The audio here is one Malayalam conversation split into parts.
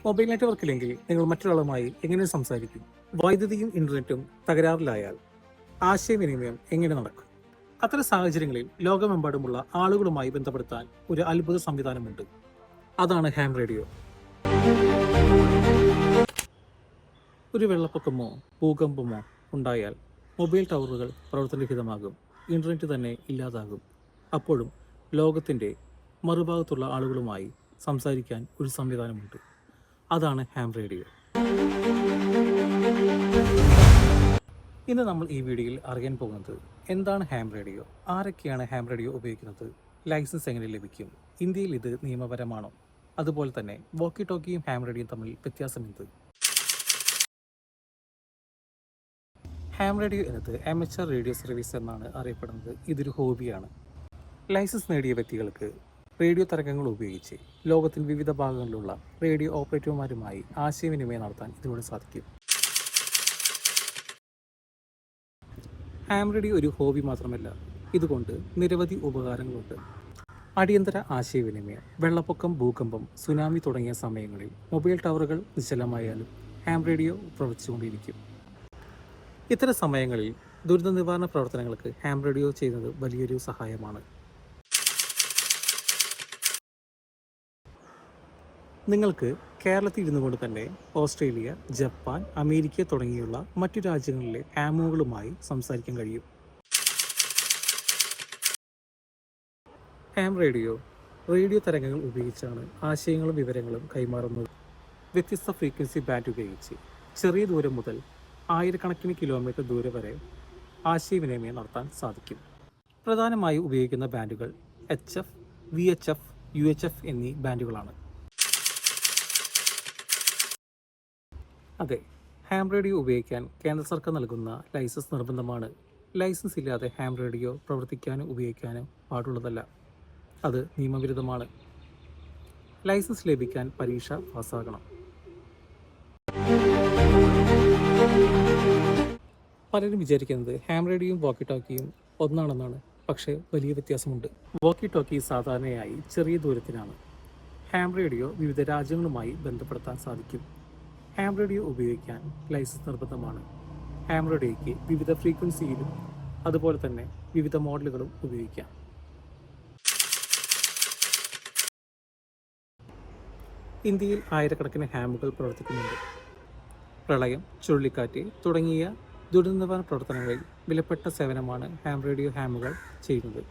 മൊബൈൽ നെറ്റ്വർക്ക് ഇല്ലെങ്കിൽ നിങ്ങൾ മറ്റൊരാളുമായി എങ്ങനെ സംസാരിക്കും? വൈദ്യുതിയും ഇന്റർനെറ്റും തകരാറിലായാൽ ആശയവിനിമയം എങ്ങനെ നടക്കും? അത്തരം സാഹചര്യങ്ങളിൽ ലോകമെമ്പാടുമുള്ള ആളുകളുമായി ബന്ധപ്പെടുത്താൻ ഒരു അത്ഭുത സംവിധാനമുണ്ട്. അതാണ് ഹാം റേഡിയോ. ഒരു വെള്ളപ്പൊക്കമോ ഭൂകമ്പമോ ഉണ്ടായാൽ മൊബൈൽ ടവറുകൾ പ്രവർത്തനരഹിതമാകും, ഇന്റർനെറ്റ് തന്നെ ഇല്ലാതാകും. അപ്പോഴും ലോകത്തിൻ്റെ മറുഭാഗത്തുള്ള ആളുകളുമായി സംസാരിക്കാൻ ഒരു സംവിധാനമുണ്ട്. അതാണ് ഹാം റേഡിയോ. ഇന്ന് നമ്മൾ ഈ വീഡിയോയിൽ അറിയാൻ പോകുന്നത് എന്താണ് ഹാം റേഡിയോ, ആരൊക്കെയാണ് ഹാം റേഡിയോ ഉപയോഗിക്കുന്നത്, ലൈസൻസ് എങ്ങനെ ലഭിക്കും, ഇന്ത്യയിൽ ഇത് നിയമപരമാണോ, അതുപോലെ തന്നെ വോക്കി ടോക്കിയും ഹാം റേഡിയോയും തമ്മിൽ വ്യത്യാസമെന്ത്? ഹാം റേഡിയോ എന്നത് അമേച്ചർ റേഡിയോ സർവീസ് എന്നാണ് അറിയപ്പെടുന്നത്. ഇതൊരു ഹോബിയാണ്. ലൈസൻസ് നേടിയ വ്യക്തികൾക്ക് റേഡിയോ തരംഗങ്ങൾ ഉപയോഗിച്ച് ലോകത്തിൻ്റെ വിവിധ ഭാഗങ്ങളിലുള്ള റേഡിയോ ഓപ്പറേറ്റർമാരുമായി ആശയവിനിമയം നടത്താൻ ഇതിലൂടെ സാധിക്കും. ഹാം റേഡിയോ ഒരു ഹോബി മാത്രമല്ല, ഇതുകൊണ്ട് നിരവധി ഉപകാരങ്ങളുണ്ട്. അടിയന്തര ആശയവിനിമയം, വെള്ളപ്പൊക്കം, ഭൂകമ്പം, സുനാമി തുടങ്ങിയ സമയങ്ങളിൽ മൊബൈൽ ടവറുകൾ നിശ്ചലമായാലും ഹാം റേഡിയോ പ്രവർത്തിച്ചുകൊണ്ടിരിക്കും. ഇത്തരം സമയങ്ങളിൽ ദുരന്ത നിവാരണ പ്രവർത്തനങ്ങൾക്ക് ഹാം റേഡിയോ ചെയ്യുന്നത് വലിയൊരു സഹായമാണ്. നിങ്ങൾക്ക് കേരളത്തിൽ ഇരുന്നു കൊണ്ട് തന്നെ ഓസ്ട്രേലിയ, ജപ്പാൻ, അമേരിക്ക തുടങ്ങിയുള്ള മറ്റു രാജ്യങ്ങളിലെ ഹാമുകളുമായി സംസാരിക്കാൻ കഴിയും. ഹാം റേഡിയോ തരംഗങ്ങൾ ഉപയോഗിച്ചാണ് ആശയങ്ങളും വിവരങ്ങളും കൈമാറുന്നത്. വ്യത്യസ്ത ഫ്രീക്വൻസി ബാൻഡ് ഉപയോഗിച്ച് ചെറിയ ദൂരം മുതൽ ആയിരക്കണക്കിന് കിലോമീറ്റർ ദൂരം വരെ ആശയവിനിമയം നടത്താൻ സാധിക്കും. പ്രധാനമായും ഉപയോഗിക്കുന്ന ബാൻഡുകൾ HF, VHF, UHF എന്നീ ബാൻഡുകളാണ്. അതെ, ഹാം റേഡിയോ ഉപയോഗിക്കാൻ കേന്ദ്ര സർക്കാർ നൽകുന്ന ലൈസൻസ് നിർബന്ധമാണ്. ലൈസൻസ് ഇല്ലാതെ ഹാം റേഡിയോ പ്രവർത്തിക്കാനോ ഉപയോഗിക്കാനോ പാടുള്ളതല്ല. അത് നിയമവിരുദ്ധമാണ്. ലൈസൻസ് ലഭിക്കാൻ പരീക്ഷ പാസ്സാകണം. പലരും വിചാരിക്കുന്നത് ഹാം റേഡിയോയും വോക്കി ടോക്കിയും ഒന്നാണെന്നാണ്. പക്ഷേ വലിയ വ്യത്യാസമുണ്ട്. വോക്കി ടോക്കി സാധാരണയായി ചെറിയ ദൂരത്തിനാണ്. ഹാം റേഡിയോ വിവിധ രാജ്യങ്ങളുമായി ബന്ധപ്പെടുത്താൻ സാധിക്കും. ഹാം റേഡിയോ ഉപയോഗിക്കാൻ ലൈസൻസ് നിർബന്ധമാണ്. ഹാം റേഡിയോയ്ക്ക് വിവിധ ഫ്രീക്വൻസിയിലും അതുപോലെ തന്നെ വിവിധ മോഡലുകളും ഉപയോഗിക്കാം. ഇന്ത്യയിൽ ആയിരക്കണക്കിന് ഹാമുകൾ പ്രവർത്തിക്കുന്നുണ്ട്. പ്രളയം, ചുഴലിക്കാറ്റ് തുടങ്ങിയ ദുരന്ത നിവാരണ പ്രവർത്തനങ്ങളിൽ വിലപ്പെട്ട സേവനമാണ് ഹാം റേഡിയോ ഹാമുകൾ ചെയ്യുന്നത്.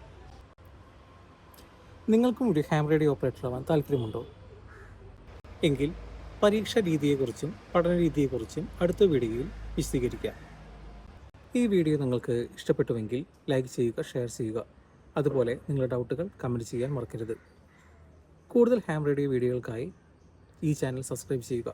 നിങ്ങൾക്കും ഒരു ഹാം റേഡിയോ ഓപ്പറേറ്റർ ആവാൻ താല്പര്യമുണ്ടോ? എങ്കിൽ പരീക്ഷാ രീതിയെക്കുറിച്ചും പഠന രീതിയെക്കുറിച്ചും അടുത്ത വീഡിയോയിൽ വിശദീകരിക്കാം. ഈ വീഡിയോ നിങ്ങൾക്ക് ഇഷ്ടപ്പെട്ടുവെങ്കിൽ ലൈക്ക് ചെയ്യുക, ഷെയർ ചെയ്യുക. അതുപോലെ നിങ്ങളുടെ ഡൗട്ടുകൾ കമൻറ്റ് ചെയ്യാൻ മറക്കരുത്. കൂടുതൽ ഹാം റേഡിയോ വീഡിയോകൾക്കായി ഈ ചാനൽ സബ്സ്ക്രൈബ് ചെയ്യുക.